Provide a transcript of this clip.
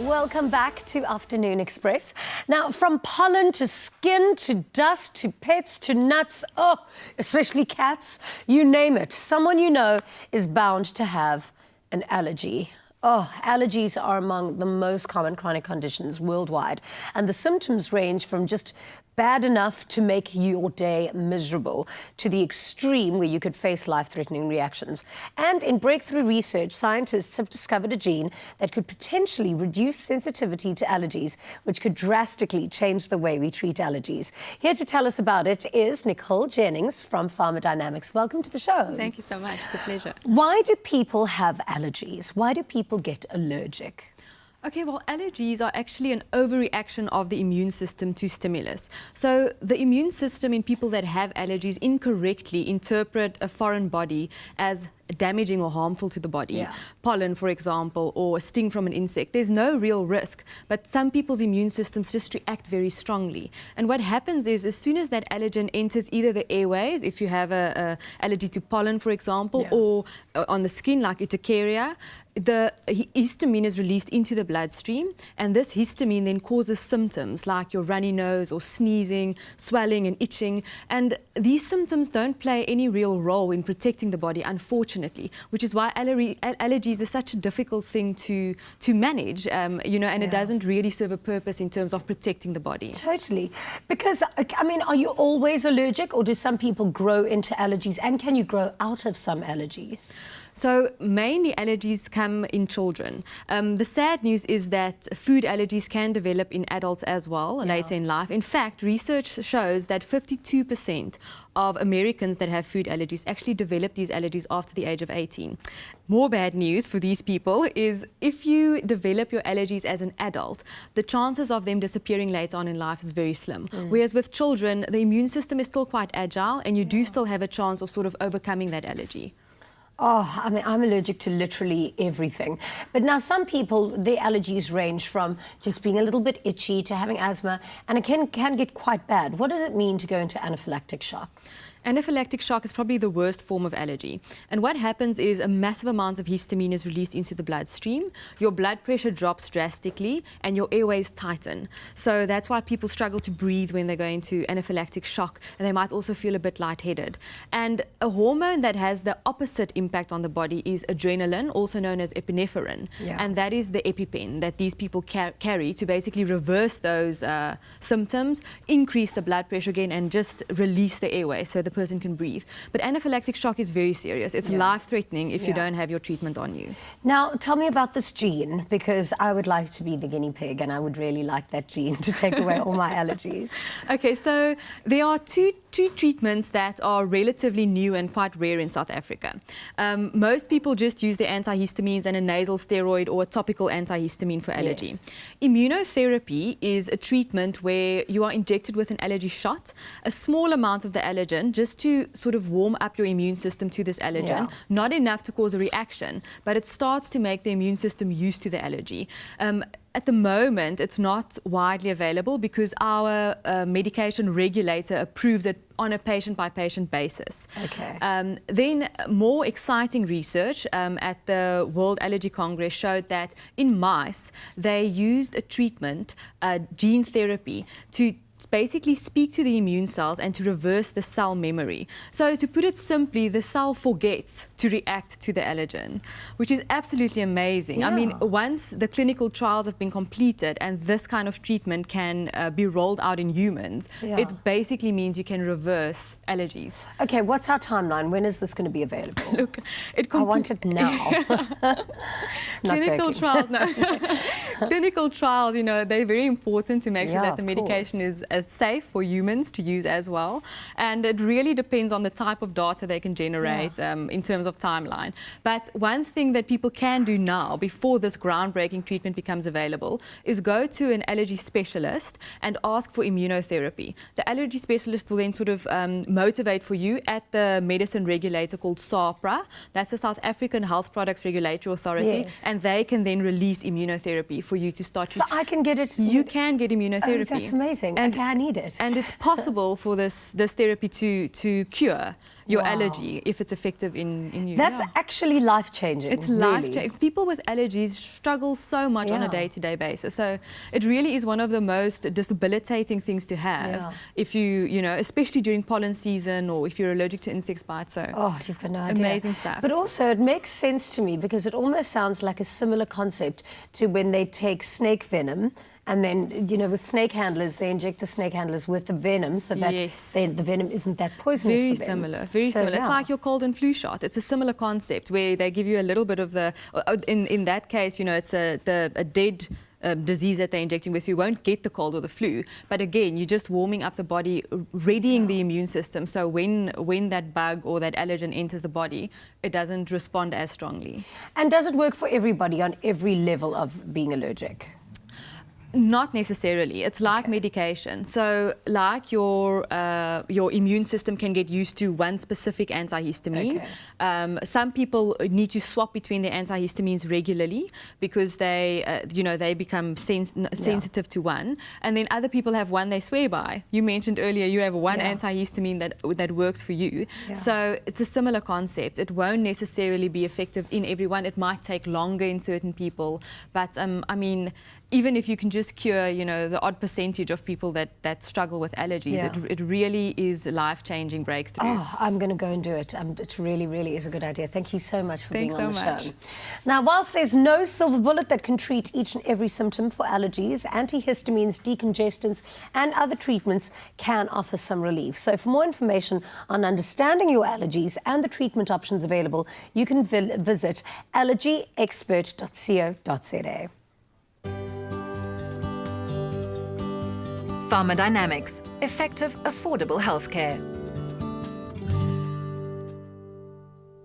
Welcome back to Afternoon Express. Now, from pollen to skin to dust to pets to nuts, especially cats, you name it, someone you know is bound to have an allergy. Allergies are among the most common chronic conditions worldwide, and the symptoms range from just bad enough to make your day miserable to the extreme where you could face life-threatening reactions. And in breakthrough research, scientists have discovered a gene that could potentially reduce sensitivity to allergies, which could drastically change the way we treat allergies. Here to tell us about it is Nicole Jennings from Pharma Dynamics. Welcome to the show. Thank you so much. It's a pleasure. Why do people have allergies? Why do people get allergic? Okay, well, allergies are actually an overreaction of the immune system to stimulus. So the immune system in people that have allergies incorrectly interpret a foreign body as damaging or harmful to the body. Yeah. Pollen, for example, or a sting from an insect. There's no real risk, but some people's immune systems just react very strongly. And what happens is, as soon as that allergen enters either the airways, if you have a allergy to pollen, for example, or on the skin, like urticaria, the histamine is released into the bloodstream, and this histamine then causes symptoms like your runny nose or sneezing, swelling and itching. And these symptoms don't play any real role in protecting the body, unfortunately, which is why allergies is such a difficult thing to manage, and it doesn't really serve a purpose in terms of protecting the body. Totally. Because, I mean, are you always allergic, or do some people grow into allergies? And can you grow out of some allergies? So mainly allergies come in children. The sad news is that food allergies can develop in adults as well later in life. In fact, research shows that 52% of Americans that have food allergies actually develop these allergies after the age of 18. More bad news for these people is if you develop your allergies as an adult, the chances of them disappearing later on in life is very slim. Whereas with children, the immune system is still quite agile, and you do still have a chance of sort of overcoming that allergy. I mean, I'm allergic to literally everything. But now some people, their allergies range from just being a little bit itchy to having asthma, and it can get quite bad. What does it mean to go into anaphylactic shock? Anaphylactic shock is probably the worst form of allergy. And what happens is a massive amount of histamine is released into the bloodstream. Your blood pressure drops drastically and your airways tighten. So that's why people struggle to breathe when they're going to anaphylactic shock, and they might also feel a bit lightheaded. And a hormone that has the opposite impact on the body is adrenaline, also known as epinephrine. And that is the EpiPen that these people carry to basically reverse those symptoms, increase the blood pressure again, and just release the airway so the person can breathe. But anaphylactic shock is very serious. It's life-threatening if you don't have your treatment on you. Now, tell me about this gene, because I would like to be the guinea pig, and I would really like that gene to take away all my allergies. Okay, so there are two treatments that are relatively new and quite rare in South Africa. Most people just use the antihistamines and a nasal steroid or a topical antihistamine for allergy. Immunotherapy is a treatment where you are injected with an allergy shot, a small amount of the allergen, just to sort of warm up your immune system to this allergen. Not enough to cause a reaction, but it starts to make the immune system used to the allergy. At the moment, it's not widely available because our medication regulator approves it on a patient-by-patient basis. Then more exciting research at the World Allergy Congress showed that in mice, they used a treatment, gene therapy, to basically speak to the immune cells and to reverse the cell memory. So to put it simply, the cell forgets to react to the allergen, which is absolutely amazing. I mean, once the clinical trials have been completed and this kind of treatment can be rolled out in humans, it basically means you can reverse allergies. Okay, what's our timeline? When is this going to be available? Look, I want it now. Clinical trials, no. Clinical trials, they're very important to make sure that the medication is safe for humans to use as well. And it really depends on the type of data they can generate in terms of timeline. But one thing that people can do now, before this groundbreaking treatment becomes available, is go to an allergy specialist and ask for immunotherapy. The allergy specialist will then sort of motivate for you at the medicine regulator called SAHPRA. That's the South African Health Products Regulatory Authority. And they can then release immunotherapy for you to start. So I can get it? You can get immunotherapy. Oh, that's amazing. And I need it. And it's possible for this therapy to cure your Wow. allergy, if it's effective in you. That's Yeah. actually life-changing. It's really. life-changing. People with allergies struggle so much on a Yeah. day-to-day basis. So it really is one of the most debilitating things to have Yeah. if you know, especially during pollen season or if you're allergic to insect bites. So Oh, you've got no idea. amazing stuff. But also, it makes sense to me because it almost sounds like a similar concept to when they take snake venom. And then, you know, with snake handlers, they inject the snake handlers with the venom so that Yes. the venom isn't that poisonous Very for them. similar, very So, similar. It's yeah. like your cold and flu shot. It's a similar concept where they give you a little bit of the, in that case, you know, it's a dead disease that they're injecting with, so you won't get the cold or the flu. But again, you're just warming up the body, readying the immune system. So when that bug or that allergen enters the body, it doesn't respond as strongly. And does it work for everybody on every level of being allergic? Not necessarily. It's like medication. So, like your immune system can get used to one specific antihistamine. Some people need to swap between the antihistamines regularly because they, you know, they become sensitive to one. And then other people have one they swear by. You mentioned earlier you have one antihistamine that works for you. Yeah. So it's a similar concept. It won't necessarily be effective in everyone. It might take longer in certain people. But I mean, even if you can just cure, you know, the odd percentage of people that struggle with allergies, it really is a life-changing breakthrough. Oh, I'm going to go and do it. It really, really is a good idea. Thank you so much for Thanks being on so the much. show. Now, whilst there's no silver bullet that can treat each and every symptom for allergies, antihistamines, decongestants, and other treatments can offer some relief. So for more information on understanding your allergies and the treatment options available, you can visit allergyexpert.co.za. Pharma Dynamics. Effective, affordable healthcare.